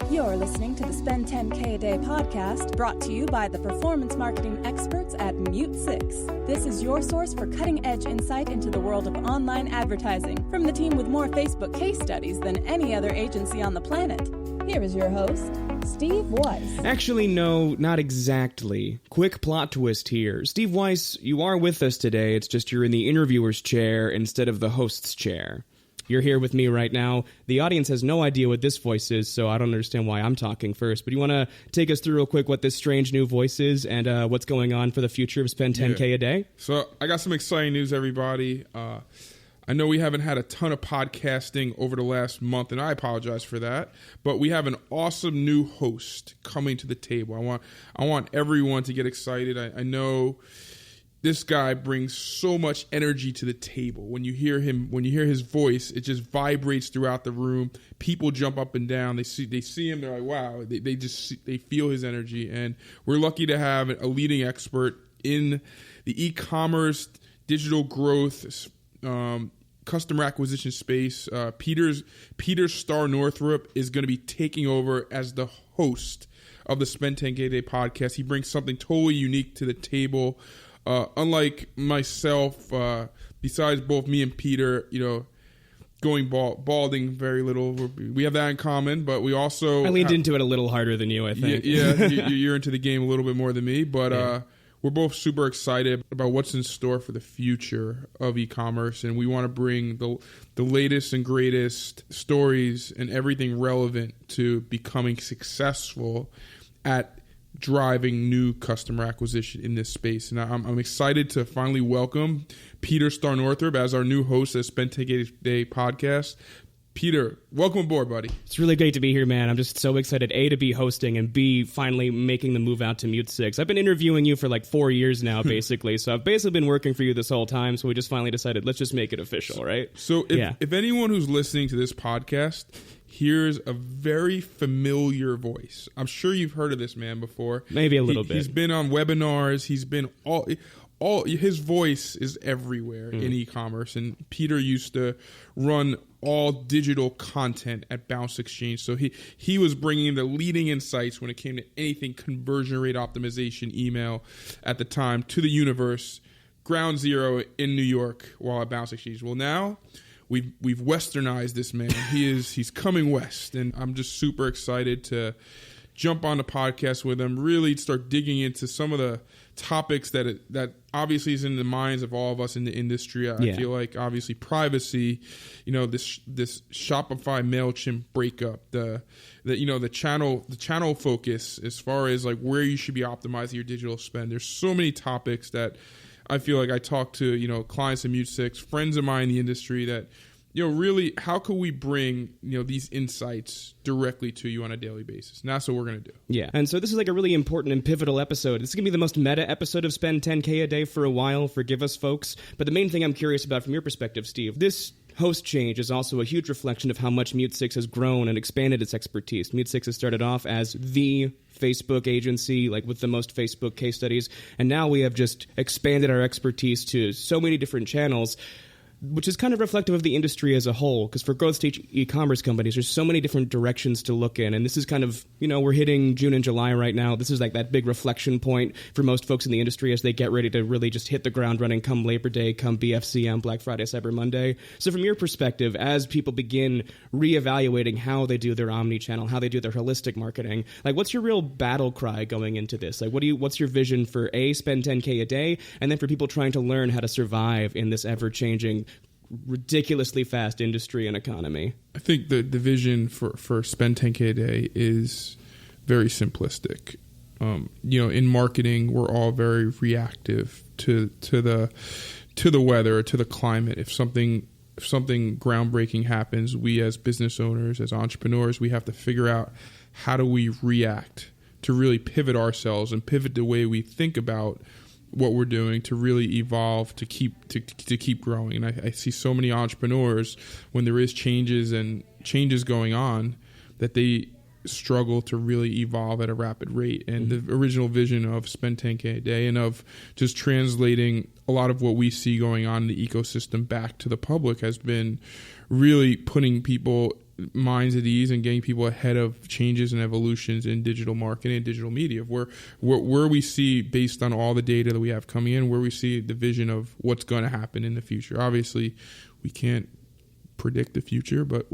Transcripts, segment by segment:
You're listening to the Spend 10K a Day podcast, brought to you by the performance marketing experts at MuteSix. This is your source for cutting-edge insight into the world of online advertising from the team with more Facebook case studies than any other agency on the planet. Here is your host, Steve Weiss. Actually, no, not exactly. Quick plot twist here. Steve Weiss, you are with us today. It's just you're in the interviewer's chair instead of the host's chair. You're here with me right now. The audience has no idea what this voice is, so I don't understand why I'm talking first. But you want to take us through real quick what this strange new voice is and what's going on for the future of Spend 10K a Day? So I got some exciting news, everybody. I know we haven't had a ton of podcasting over the last month, and I apologize for that. But we have an awesome new host coming to the table. I want everyone to get excited. I know this guy brings so much energy to the table. When you hear him, when you hear his voice, it just vibrates throughout the room. People jump up and down. They see him. They're like, wow. They feel his energy. And we're lucky to have a leading expert in the e-commerce, digital growth, customer acquisition space. Peter Starr Northrop is going to be taking over as the host of the Spend 10K a Day podcast. He brings something totally unique to the table. Unlike myself, besides both me and Peter, going balding very little, we have that in common. But we also I leaned into it a little harder than you, I think. Yeah, you're into the game a little bit more than me. But we're both super excited about what's in store for the future of e-commerce, and we want to bring the latest and greatest stories and everything relevant to becoming successful at driving new customer acquisition in this space. And I'm excited to finally welcome Peter Starr Northrop as our new host of Spend 10K a Day podcast. Peter, welcome aboard, buddy. It's really great to be here, man. I'm just so excited, A, to be hosting, and B, finally making the move out to MuteSix. I've been interviewing you for like 4 years now, basically. So I've basically been working for you this whole time. So we just finally decided, let's just make it official, right? So if anyone who's listening to this podcast here's a very familiar voice. I'm sure you've heard of this man before. Maybe a little bit. He's been on webinars. He's been all his voice is everywhere in e-commerce. And Peter used to run all digital content at Bounce Exchange. So he was bringing the leading insights when it came to anything conversion rate optimization email at the time to the universe, ground zero in New York while at Bounce Exchange. Well, now we've westernized this man. He's coming west, and I'm just super excited to jump on the podcast with him, really start digging into some of the topics that obviously is in the minds of all of us in the industry. I feel like obviously privacy, this Shopify MailChimp breakup, the channel focus as far as like where you should be optimizing your digital spend. There's so many topics that I feel like I talk to, clients in MuteSix, friends of mine in the industry that, really how could we bring, these insights directly to you on a daily basis? And that's what we're going to do. Yeah. And so this is like a really important and pivotal episode. This is going to be the most meta episode of Spend 10K a Day for a while. Forgive us, folks. But the main thing I'm curious about from your perspective, Steve, this host change is also a huge reflection of how much MuteSix has grown and expanded its expertise. MuteSix has started off as the Facebook agency, like with the most Facebook case studies, and now we have just expanded our expertise to so many different channels, which is kind of reflective of the industry as a whole, because for growth stage e-commerce companies, there's so many different directions to look in. And this is kind of, we're hitting June and July right now. This is like that big reflection point for most folks in the industry as they get ready to really just hit the ground running come Labor Day, come BFCM, Black Friday, Cyber Monday. So from your perspective, as people begin reevaluating how they do their omni-channel, how they do their holistic marketing, like what's your real battle cry going into this? Like what's your vision for Spend 10K a Day, and then for people trying to learn how to survive in this ever-changing, ridiculously fast industry and economy? I think the vision for Spend 10K a Day is very simplistic. In marketing, we're all very reactive to the weather, to the climate. If something groundbreaking happens, we as business owners, as entrepreneurs, we have to figure out how do we react to really pivot ourselves and pivot the way we think about what we're doing to really evolve, to keep growing. And I see so many entrepreneurs when there is changes going on that they struggle to really evolve at a rapid rate. And the original vision of Spend 10K a Day and of just translating a lot of what we see going on in the ecosystem back to the public has been really putting people minds at ease and getting people ahead of changes and evolutions in digital marketing and digital media, where we see, based on all the data that we have coming in, where we see the vision of what's going to happen in the future. Obviously, we can't predict the future, but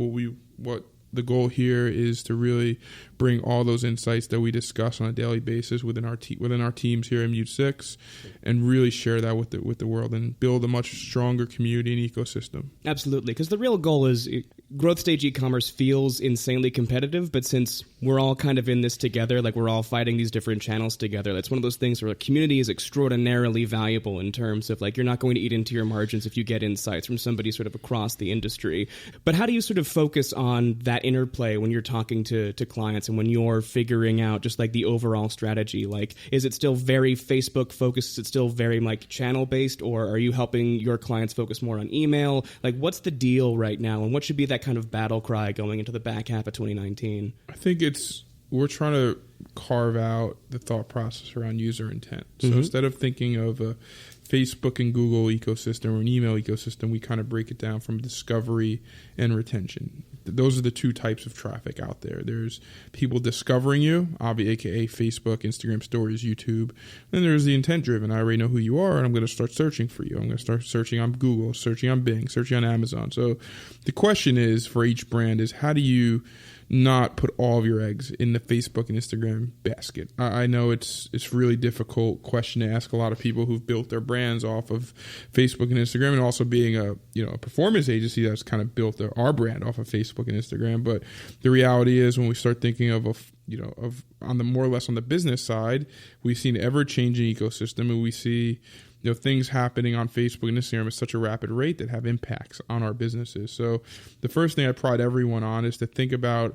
what the goal here is to really bring all those insights that we discuss on a daily basis within our teams here at MuteSix, and really share that with the world and build a much stronger community and ecosystem. Absolutely, because the real goal is growth stage e-commerce feels insanely competitive, but since we're all kind of in this together, like we're all fighting these different channels together, that's one of those things where a community is extraordinarily valuable in terms of like you're not going to eat into your margins if you get insights from somebody sort of across the industry. But how do you sort of focus on that interplay when you're talking to clients and when you're figuring out just like the overall strategy? Like, is it still very Facebook focused? Is it still very like channel based, or are you helping your clients focus more on email? Like, what's the deal right now, and what should be that kind of battle cry going into the back half of 2019? I think we're trying to carve out the thought process around user intent. So instead of thinking of a Facebook and Google ecosystem or an email ecosystem, we kind of break it down from discovery and retention. Those are the two types of traffic out there. There's people discovering you, aka Facebook, Instagram stories, YouTube. Then there's the intent driven. I already know who you are, and I'm going to start searching for you. I'm going to start searching on Google, searching on Bing, searching on Amazon. So the question is, for each brand, is how do you not put all of your eggs in the Facebook and Instagram basket? I know it's really difficult question to ask a lot of people who've built their brands off of Facebook and Instagram, and also being a performance agency that's kind of built our brand off of Facebook and Instagram. But the reality is, when we start thinking of on the more or less on the business side, we've seen ever changing ecosystem, and we see things happening on Facebook and Instagram at such a rapid rate that have impacts on our businesses. So the first thing I pride everyone on is to think about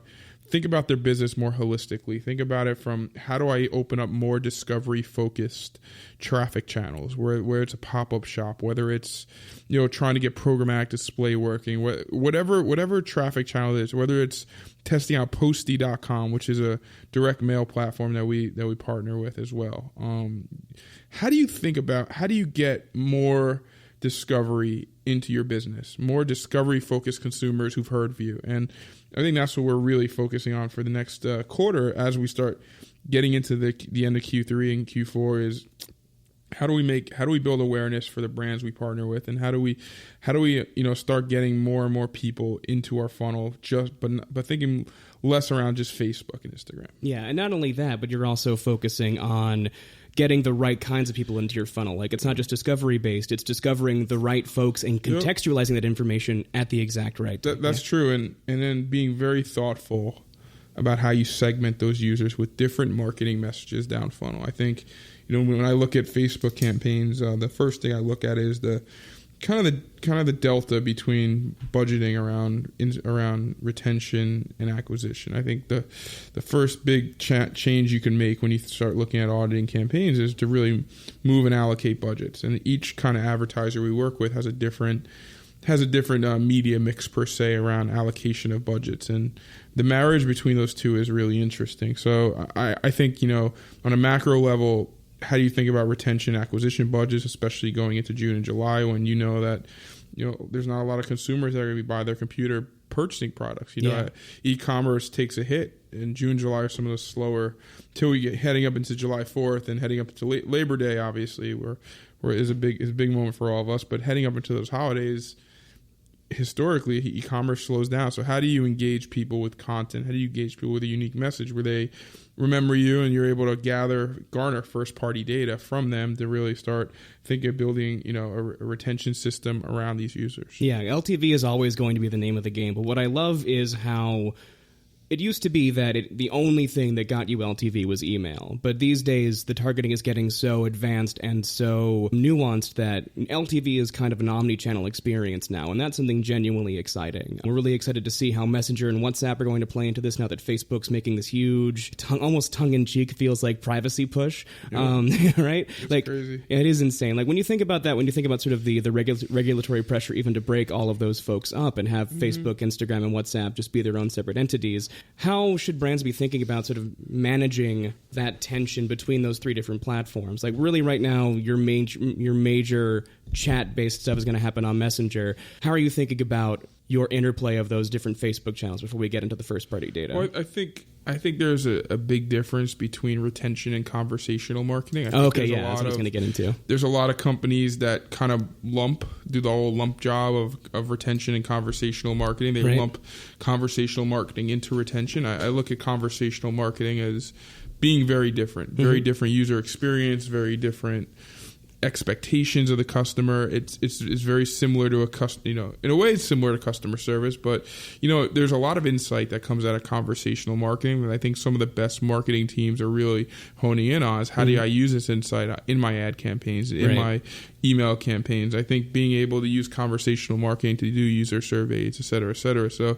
their business more holistically. Think about it from, how do I open up more discovery-focused traffic channels, where it's a pop-up shop, whether it's trying to get programmatic display working, whatever traffic channel it is, whether it's testing out Posty.com, which is a direct mail platform that we partner with as well. How do you get more discovery into your business, more discovery-focused consumers who've heard of you? And I think that's what we're really focusing on for the next quarter, as we start getting into the end of Q3 and Q4, is how do we build awareness for the brands we partner with, and how do we start getting more and more people into our funnel, but thinking less around just Facebook and Instagram. Yeah, and not only that, but you're also focusing on getting the right kinds of people into your funnel. Like, it's not just discovery based, it's discovering the right folks and contextualizing that information at the exact right time. That's true. And then being very thoughtful about how you segment those users with different marketing messages down funnel. I think, when I look at Facebook campaigns, the first thing I look at is the kind of the delta between budgeting around retention and acquisition. I think the first big change you can make when you start looking at auditing campaigns is to really move and allocate budgets. And each kind of advertiser we work with has a different media mix per se around allocation of budgets, and the marriage between those two is really interesting. So I think on a macro level, how do you think about retention acquisition budgets, especially going into June and July, when that there's not a lot of consumers that are going to be by their computer purchasing products? E-commerce takes a hit, and June, July are some of the slower till we get heading up into July 4th and heading up to Labor Day, obviously, where is a big moment for all of us. But heading up into those holidays, historically, e-commerce slows down. So how do you engage people with content? How do you engage people with a unique message where they remember you and you're able to garner first-party data from them to really start thinking of building, a retention system around these users? Yeah, LTV is always going to be the name of the game. But what I love is how it used to be that the only thing that got you LTV was email. But these days, the targeting is getting so advanced and so nuanced that LTV is kind of an omni-channel experience now, and that's something genuinely exciting. We're really excited to see how Messenger and WhatsApp are going to play into this now that Facebook's making this huge, almost tongue-in-cheek, feels like privacy push, right? It's crazy. It is insane. Like, when you think about that, when you think about sort of the regulatory pressure even to break all of those folks up and have Facebook, Instagram, and WhatsApp just be their own separate entities, how should brands be thinking about sort of managing that tension between those three different platforms? Like, really right now, your major chat-based stuff is going to happen on Messenger. How are you thinking about your interplay of those different Facebook channels before we get into the first-party data? Well, I think there's a big difference between retention and conversational marketing. That's what I was going to get into. There's a lot of companies that kind of do the whole lump job of retention and conversational marketing. They lump conversational marketing into retention. I look at conversational marketing as being very different, very different user experience, very different expectations of the customer. It's very similar to in a way it's similar to customer service, but there's a lot of insight that comes out of conversational marketing that I think some of the best marketing teams are really honing in on is how do I use this insight in my ad campaigns, in my email campaigns. I think being able to use conversational marketing to do user surveys, et cetera, et cetera. So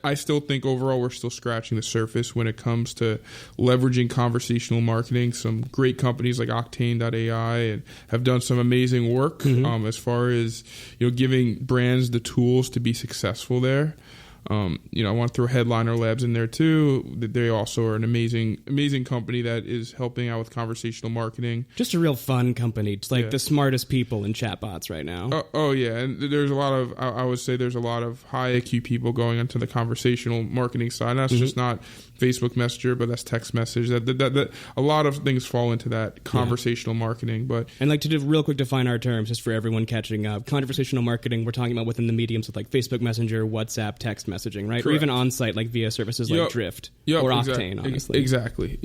I still think overall we're still scratching the surface when it comes to leveraging conversational marketing. Some great companies like Octane.ai and have done some amazing work as far as giving brands the tools to be successful there. I want to throw Headliner Labs in there too. They also are an amazing company that is helping out with conversational marketing. Just a real fun company. It's like the smartest people in chatbots right now. Oh yeah, and there's a lot of I would say there's a lot of high IQ people going into the conversational marketing side. And that's just not Facebook Messenger, but that's text message. That a lot of things fall into that conversational marketing. But and like to real quick define our terms just for everyone catching up. Conversational marketing we're talking about within the mediums of like Facebook Messenger, WhatsApp, text messaging, right? Correct. Or even on-site like via services like Drift or Octane, honestly. Exactly.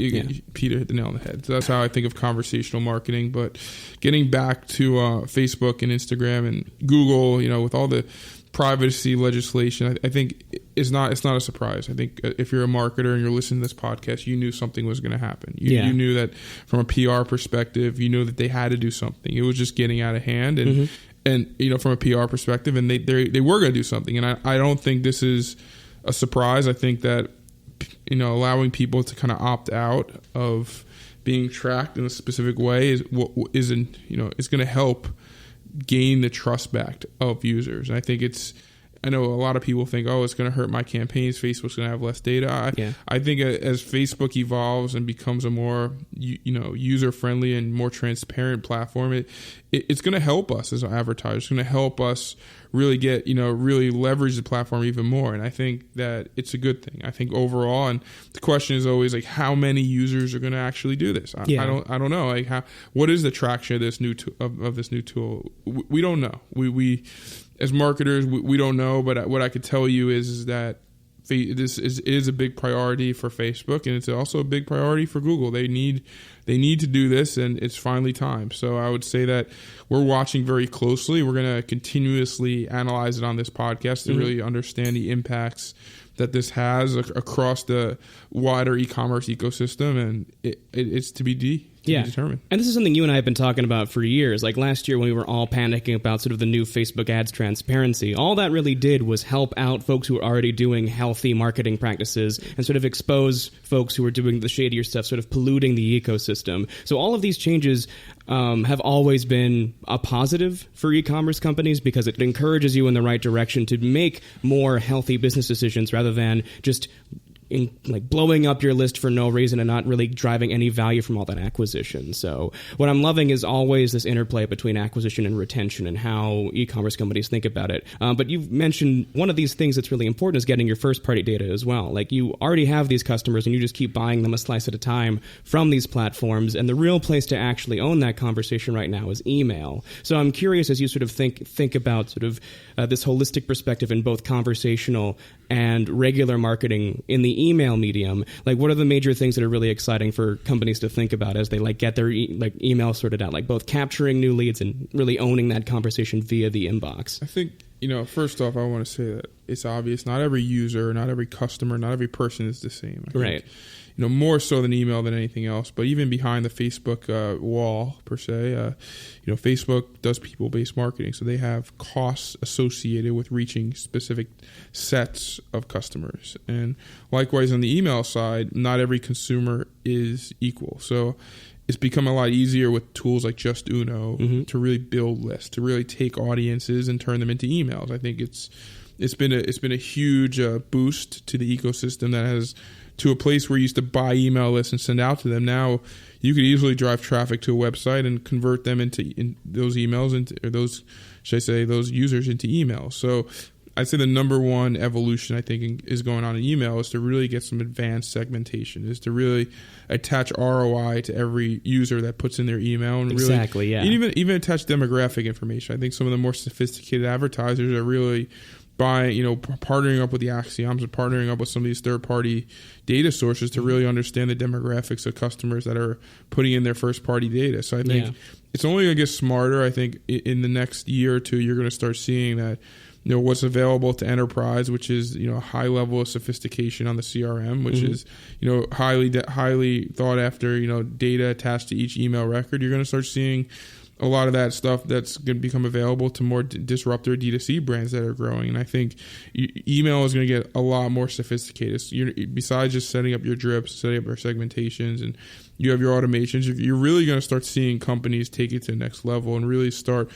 Peter hit the nail on the head. So that's how I think of conversational marketing. But getting back to Facebook and Instagram and Google, with all the privacy legislation, I think it's not a surprise. I think if you're a marketer and you're listening to this podcast, you knew something was going to happen. You knew that from a PR perspective, you knew that they had to do something. It was just getting out of hand and from a PR perspective, and they were going to do something. And I don't think this is a surprise. I think that allowing people to kind of opt out of being tracked in a specific way is going to help gain the trust back of users. And I think I know a lot of people think, it's going to hurt my campaigns. Facebook's going to have less data. I think as Facebook evolves and becomes a more user-friendly and more transparent platform, it's going to help us as advertisers. It's going to help us really get, really leverage the platform even more. And I think that it's a good thing. I think overall, and the question is always like, how many users are going to actually do this? I don't know. Like, what is the traction of this new tool? We don't know. We as marketers, we don't know. But what I could tell you is that this is a big priority for Facebook, and it's also a big priority for Google. They need to do this, and it's finally time. So I would say that we're watching very closely. We're going to continuously analyze it on this podcast to really understand the impacts that this has across the wider e-commerce ecosystem, and it's to be determined. And this is something you and I have been talking about for years. Like last year when we were all panicking about sort of the new Facebook ads transparency, all that really did was help out folks who were already doing healthy marketing practices and sort of expose folks who were doing the shadier stuff, sort of polluting the ecosystem. So all of these changes have always been a positive for e-commerce companies because it encourages you in the right direction to make more healthy business decisions rather than just blowing up your list for no reason and not really driving any value from all that acquisition. So what I'm loving is always this interplay between acquisition and retention and how e-commerce companies think about it. But you've mentioned one of these things that's really important is getting your first-party data as well. Like you already have these customers and you just keep buying them a slice at a time from these platforms. And the real place to actually own that conversation right now is email. So I'm curious as you sort of think about sort of this holistic perspective in both conversational and regular marketing in the email medium, like what are the major things that are really exciting for companies to think about as they get their email sorted out, like both capturing new leads and really owning that conversation via the inbox? I think, first off, I want to say that it's obvious not every user, not every customer, not every person is the same. I think, more so than email than anything else. But even behind the Facebook wall, per se, Facebook does people-based marketing. So they have costs associated with reaching specific sets of customers. And likewise, on the email side, not every consumer is equal. So it's become a lot easier with tools like Just Uno to really build lists, to really take audiences and turn them into emails. I think it's been a huge boost to the ecosystem that has to a place where you used to buy email lists and send out to them. Now you could easily drive traffic to a website and convert them into those emails those users into emails. So I'd say the number one evolution I think is going on in email is to really get some advanced segmentation, is to really attach ROI to every user that puts in their email, and exactly, really, even attach demographic information. I think some of the more sophisticated advertisers are really partnering up with the Axioms and partnering up with some of these third-party data sources to really understand the demographics of customers that are putting in their first-party data. So I think it's only going to get smarter. I think in the next year or two, you're going to start seeing that, what's available to enterprise, which is, a high level of sophistication on the CRM, which is, highly thought after, data attached to each email record. You're going to start seeing a lot of that stuff that's going to become available to more disruptor D2C brands that are growing. And I think email is going to get a lot more sophisticated. Besides just setting up your drips, setting up your segmentations, and you have your automations, you're really going to start seeing companies take it to the next level and really start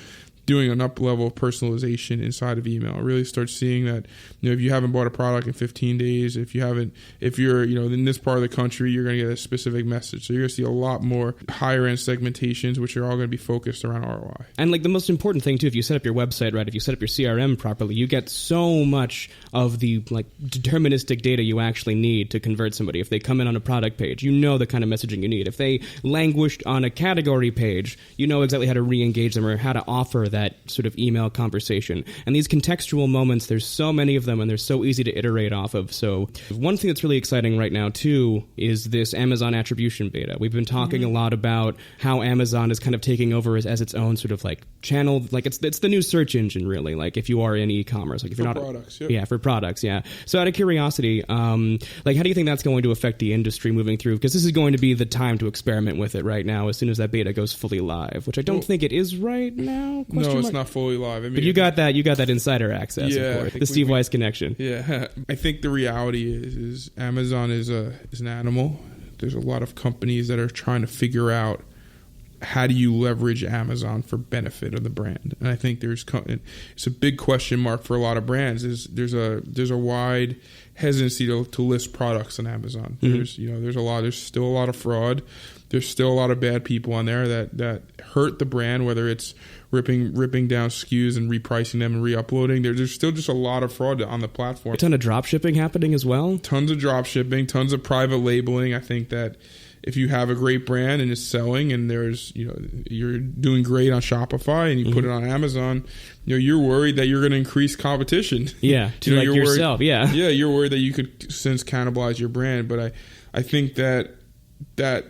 doing an up level of personalization inside of email. Really start seeing that, if you haven't bought a product in 15 days, if you're, in this part of the country, you're going to get a specific message. So you're going to see a lot more higher end segmentations, which are all going to be focused around ROI. And the most important thing too, if you set up your website right, if you set up your CRM properly, you get so much of the deterministic data you actually need to convert somebody. If they come in on a product page, the kind of messaging you need. If they languished on a category page, exactly how to re-engage them or how to offer that sort of email conversation. And these contextual moments, there's so many of them and they're so easy to iterate off of. So one thing that's really exciting right now too is this Amazon attribution beta. We've been talking a lot about how Amazon is kind of taking over as its own sort of channel, it's the new search engine really, if you are in e-commerce, if you're not products, for products. So out of curiosity, how do you think that's going to affect the industry moving through? Because this is going to be the time to experiment with it right now as soon as that beta goes fully live, which I don't think it is right now. No, it's not fully live. I mean, but you got that insider access, of course. The Steve Weiss connection. Yeah, I think the reality is Amazon is an animal. There's a lot of companies that are trying to figure out how do you leverage Amazon for benefit of the brand. And I think it's a big question mark for a lot of brands. There's a wide hesitancy to list products on Amazon. There's still a lot of fraud. There's still a lot of bad people on there that hurt the brand, whether it's ripping down SKUs and repricing them and re-uploading. There's still just a lot of fraud on the platform. A ton of drop shipping happening as well. Tons of drop shipping, tons of private labeling. I think that if you have a great brand and it's selling and you're doing great on Shopify and you put it on Amazon, you're worried that you're going to increase competition. Yeah, to yourself. Yeah, you're worried that you could since cannibalize your brand. But I think that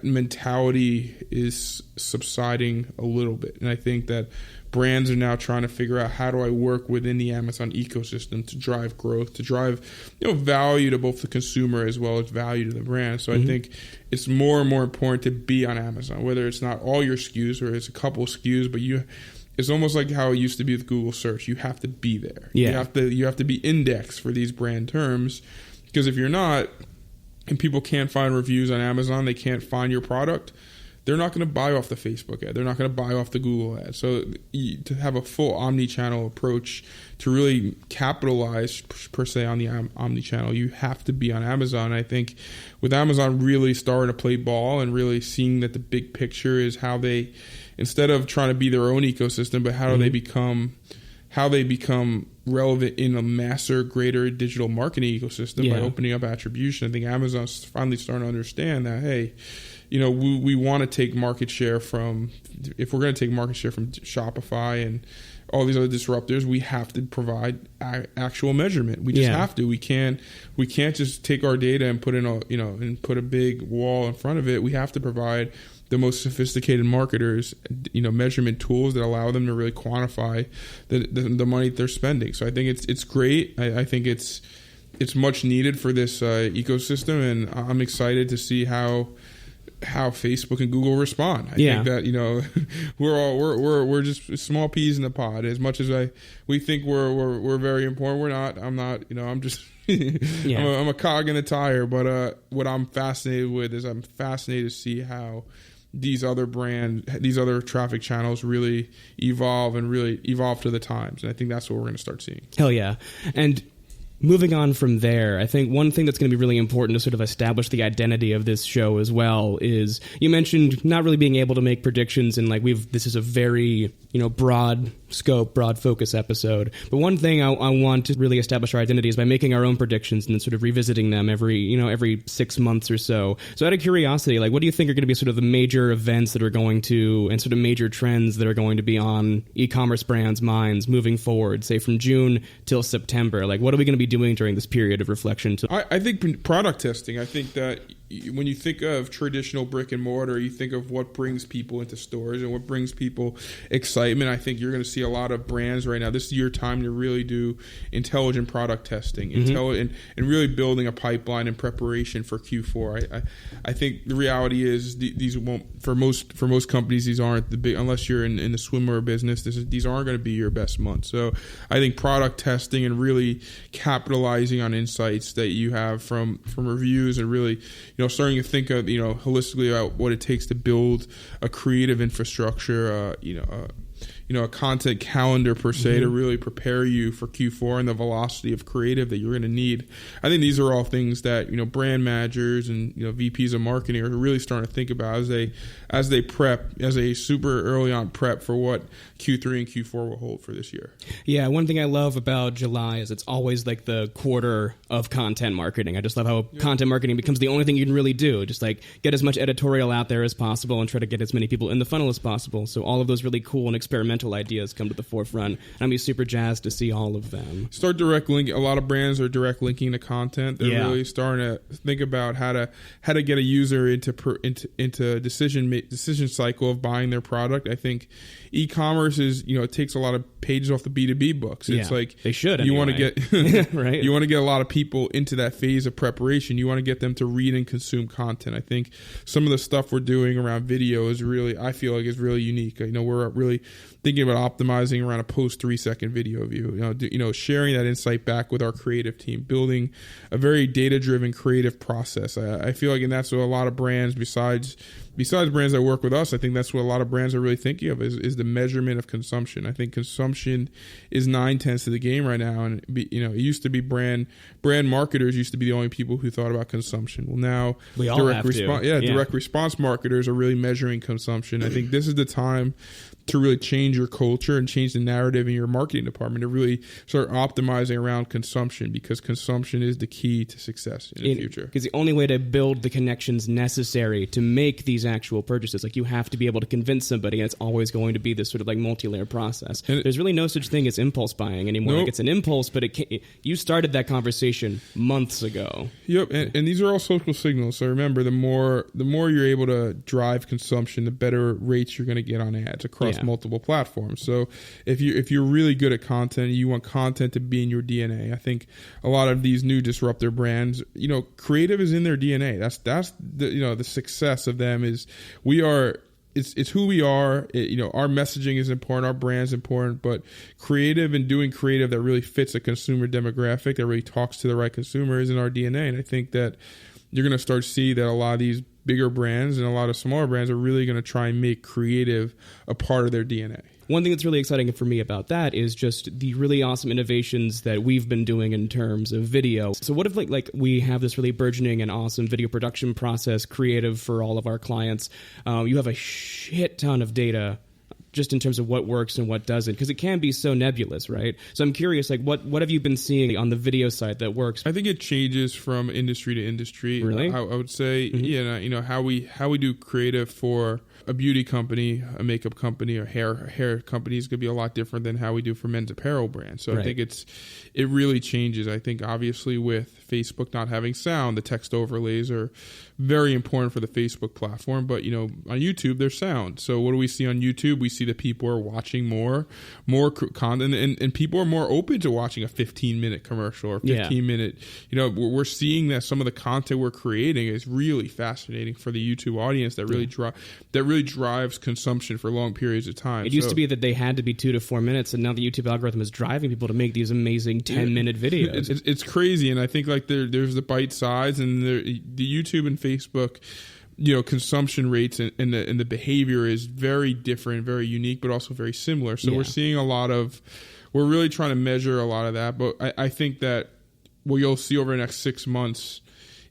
mentality is subsiding a little bit, and I think that brands are now trying to figure out, how do I work within the Amazon ecosystem to drive growth, to drive value to both the consumer as well as value to the brand. So I think it's more and more important to be on Amazon, whether it's not all your SKUs or it's a couple of SKUs, but it's almost like how it used to be with Google search. You have to be there. Yeah. You have to be indexed for these brand terms, because if you're not, and people can't find reviews on Amazon, they can't find your product, they're not going to buy off the Facebook ad. They're not going to buy off the Google ad. So to have a full omni-channel approach, to really capitalize per se on the omni-channel, you have to be on Amazon. I think with Amazon really starting to play ball and really seeing that the big picture is how they, instead of trying to be their own ecosystem, but how do they become relevant in a masser, greater digital marketing ecosystem by opening up attribution. I think Amazon's finally starting to understand that, hey, we want to take market share from, if we're going to take market share from Shopify and all these other disruptors, we have to provide actual measurement. We just have to. We can't just take our data and put a big wall in front of it. We have to provide the most sophisticated marketers, measurement tools that allow them to really quantify the money they're spending. So I think it's great. I think it's much needed for this ecosystem, and I'm excited to see how Facebook and Google respond. I think that we're just small peas in the pod. As much as we think we're very important, we're not. I'm not. I'm just. I'm a cog in the tire. But what I'm fascinated with is I'm fascinated to see how these other traffic channels really evolve to the times, and I think that's what we're going to start seeing. Hell yeah. And moving on from there, I think one thing that's going to be really important to sort of establish the identity of this show as well is, you mentioned not really being able to make predictions, and this is a very broad scope, broad focus episode. But one thing I want to really establish our identity is by making our own predictions and then sort of revisiting them every 6 months or so. So out of curiosity, like, what do you think are going to be sort of the major events that are going to, and sort of major trends that are going to be on e-commerce brands' minds moving forward, say from June till September? Like, what are we going to be doing during this period of reflection? I think product testing. I think that when you think of traditional brick and mortar, you think of what brings people into stores and what brings people excitement. I think you're going to see a lot of brands right now. This is your time to really do intelligent product testing, and really building a pipeline in preparation for Q4. I think the reality is these won't, for most companies, these aren't the big, unless you're in the swimwear business. These aren't going to be your best months. So I think product testing and really capitalizing on insights that you have from reviews, and really, starting to think of, holistically about what it takes to build a creative infrastructure, a content calendar per se, to really prepare you for Q4 and the velocity of creative that you're going to need. I think these are all things that, brand managers and, VPs of marketing are really starting to think about as they prep, as a super early on prep for what Q3 and Q4 will hold for this year. Yeah, one thing I love about July is it's always like the quarter of content marketing. I just love how content marketing becomes the only thing you can really do. Just like get as much editorial out there as possible and try to get as many people in the funnel as possible. So all of those really cool and experimental ideas come to the forefront. And I'm super jazzed to see all of them. Start direct link. A lot of brands are direct linking to content. They're really starting to think about how to get a user into decision cycle of buying their product. I think e-commerce is, it takes a lot of pages off the B2B books. It's like they should. You want to get right. You want to get a lot of people into that phase of preparation. You want to get them to read and consume content. I think some of the stuff we're doing around video is really, I feel like, is really unique. We're really thinking about optimizing around a post 3-second video view. Sharing that insight back with our creative team, building a very data-driven creative process. I feel like, and that's what a lot of brands, besides brands that work with us, I think that's what a lot of brands are really thinking of is the measurement of consumption. I think consumption is 9/10 of the game right now, and it used to be brand marketers used to be the only people who thought about consumption. Well, now we all have to. Direct response marketers are really measuring consumption. I think this is the time to really change your culture and change the narrative in your marketing department, to really start optimizing around consumption, because consumption is the key to success in the future. Because the only way to build the connections necessary to make these actual purchases, like, you have to be able to convince somebody, and it's always going to be this sort of like multi-layer process. And there's really no such thing as impulse buying anymore. Nope. Like, it's an impulse, but you started that conversation months ago. Yep, and these are all social signals. So remember, the more you're able to drive consumption, the better rates you're going to get on ads across multiple platforms. So if you're really good at content, you want content to be in your DNA. I think a lot of these new disruptor brands, creative is in their DNA. That's the the success of them is it's who we are. Our messaging is important, our brand's important, but creative and doing creative that really fits a consumer demographic, that really talks to the right consumer, is in our DNA. And I think that you're going to start to see that a lot of these bigger brands and a lot of smaller brands are really going to try and make creative a part of their DNA. One thing that's really exciting for me about that is just the really awesome innovations that we've been doing in terms of video. So what if like we have this really burgeoning and awesome video production process, creative for all of our clients. You have a shit ton of data just in terms of what works and what doesn't, because it can be so nebulous, right? So I'm curious, like, what have you been seeing on the video side that works? I think it changes from industry to industry. Really? I would say, how we do creative for a beauty company, a makeup company, or hair company is going to be a lot different than how we do for men's apparel brands. So I think it really changes. I think obviously with Facebook not having sound, the text overlays are very important for the Facebook platform. But on YouTube, there's sound. So what do we see on YouTube? We see that people are watching more content, and people are more open to watching a 15-minute commercial or 15-minute. We're seeing that some of the content we're creating is really fascinating for the YouTube audience. That really drives consumption for long periods of time. It used to be that they had to be 2 to 4 minutes, and now the YouTube algorithm is driving people to make these amazing 10-minute videos. It's crazy, and I think like there's the bite size, and the YouTube and Facebook, consumption rates and the behavior is very different, very unique, but also very similar. So we're seeing we're really trying to measure a lot of that. But I think that what you'll see over the next 6 months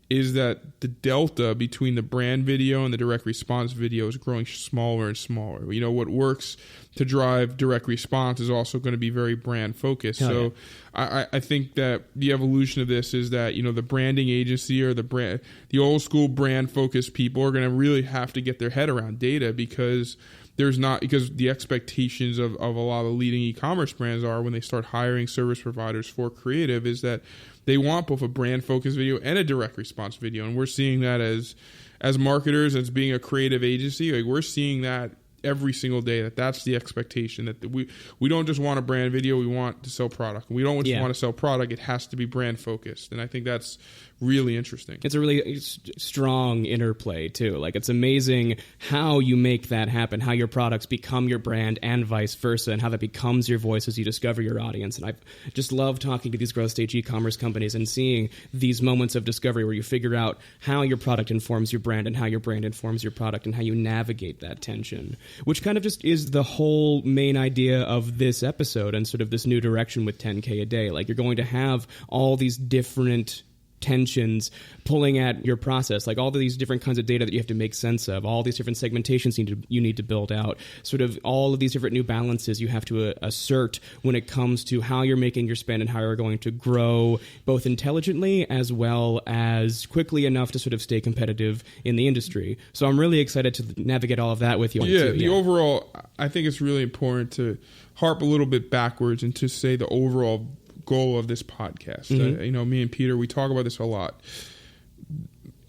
is that the delta between the brand video and the direct response video is growing smaller and smaller. What works to drive direct response is also going to be very brand focused. So I think that the evolution of this is that, the branding agency or the old school brand focused people are going to really have to get their head around data, because the expectations of a lot of the leading e-commerce brands are, when they start hiring service providers for creative, is that they want both a brand focused video and a direct response video. And we're seeing that as marketers, as being a creative agency, like we're seeing that every single day, that's the expectation, that we don't just want a brand video, we want to sell product. We don't just want to sell product, it has to be brand focused. And I think that's really interesting. It's a really strong interplay too. Like, it's amazing how you make that happen, how your products become your brand and vice versa, and how that becomes your voice as you discover your audience. And I've just loved talking to these growth stage e-commerce companies and seeing these moments of discovery where you figure out how your product informs your brand and how your brand informs your product and how you navigate that tension, which kind of just is the whole main idea of this episode and sort of this new direction with 10K a day. Like, you're going to have all these different tensions pulling at your process, like all of these different kinds of data that you have to make sense of, all these different segmentations you need to build out, sort of all of these different new balances you have to assert when it comes to how you're making your spend and how you're going to grow both intelligently as well as quickly enough to sort of stay competitive in the industry. So I'm really excited to navigate all of that with you. The overall, I think it's really important to harp a little bit backwards and to say the overall goal of this podcast. Me and Peter, we talk about this a lot.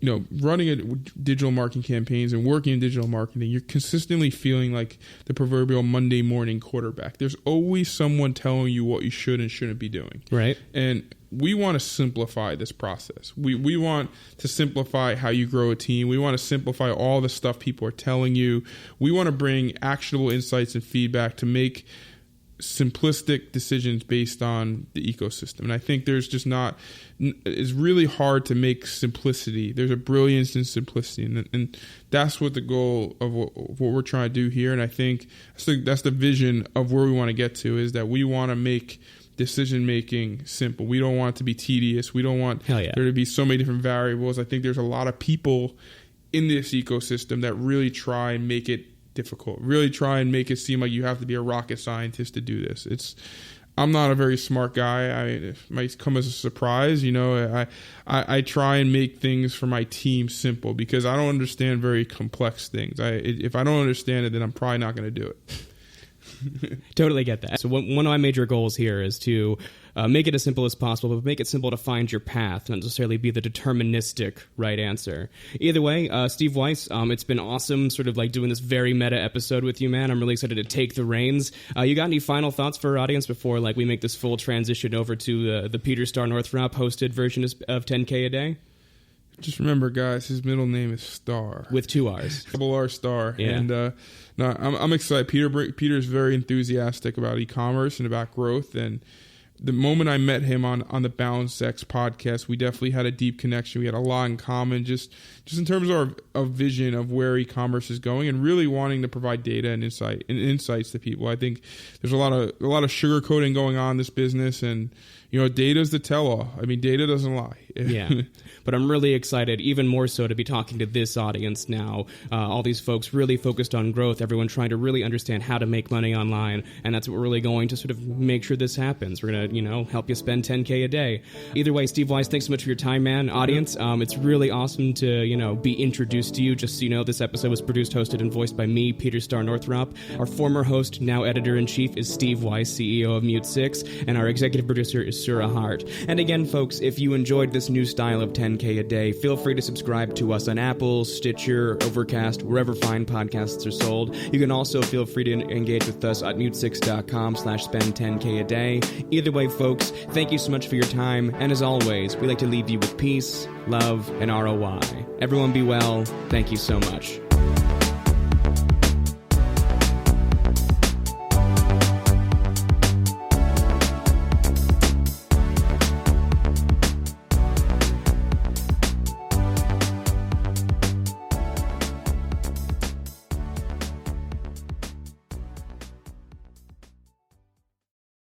Running digital marketing campaigns and working in digital marketing, you're consistently feeling like the proverbial Monday morning quarterback. There's always someone telling you what you should and shouldn't be doing. Right. And we want to simplify this process. We want to simplify how you grow a team. We want to simplify all the stuff people are telling you. We want to bring actionable insights and feedback to make simplistic decisions based on the ecosystem. And I think it's really hard to make simplicity. There's a brilliance in simplicity, and that's what the goal of what we're trying to do here. And I think that's the vision of where we want to get to, is that we want to make decision making simple. We don't want it to be tedious. We don't want there to be so many different variables. I think there's a lot of people in this ecosystem that really try and make it difficult, really try and make it seem like you have to be a rocket scientist to do this. I'm not a very smart guy. It might come as a surprise. I try and make things for my team simple, because I don't understand very complex things. If I don't understand it, then I'm probably not going to do it. Totally get that. So one of my major goals here is to make it as simple as possible, but make it simple to find your path, not necessarily be the deterministic right answer. Either way, Steve Weiss, it's been awesome sort of like doing this very meta episode with you, man. I'm really excited to take the reins. You got any final thoughts for our audience before we make this full transition over to the Peter Starr Northrop hosted version of 10K a day? Just remember, guys, his middle name is Starr. With 2 R's. Double R Starr. Yeah. And I'm excited. Peter's very enthusiastic about e-commerce and about growth. And the moment I met him on the Balance X podcast, we definitely had a deep connection. We had a lot in common, just in terms of our vision of where e-commerce is going, and really wanting to provide data and insights to people. I think there's a lot of sugarcoating going on in this business, and data is the tell-all. I mean, data doesn't lie. Yeah, but I'm really excited, even more so, to be talking to this audience now. All these folks really focused on growth, everyone trying to really understand how to make money online, and that's what we're really going to sort of make sure this happens. We're going to, help you spend 10K a day. Either way, Steve Weiss, thanks so much for your time, man. Audience, it's really awesome to, be introduced to you. Just so you know, this episode was produced, hosted, and voiced by me, Peter Starr Northrop. Our former host, now editor-in-chief, is Steve Weiss, CEO of MuteSix, and our executive producer is Surah Hart. And again, folks, if you enjoyed this new style of 10K a day, feel free to subscribe to us on Apple, Stitcher, Overcast, wherever fine podcasts are sold. You can also feel free to engage with us at mutesix.com/spend10K a day. Either way, folks, thank you so much for your time. And as always, we like to leave you with peace, love, and ROI. Everyone be well. Thank you so much.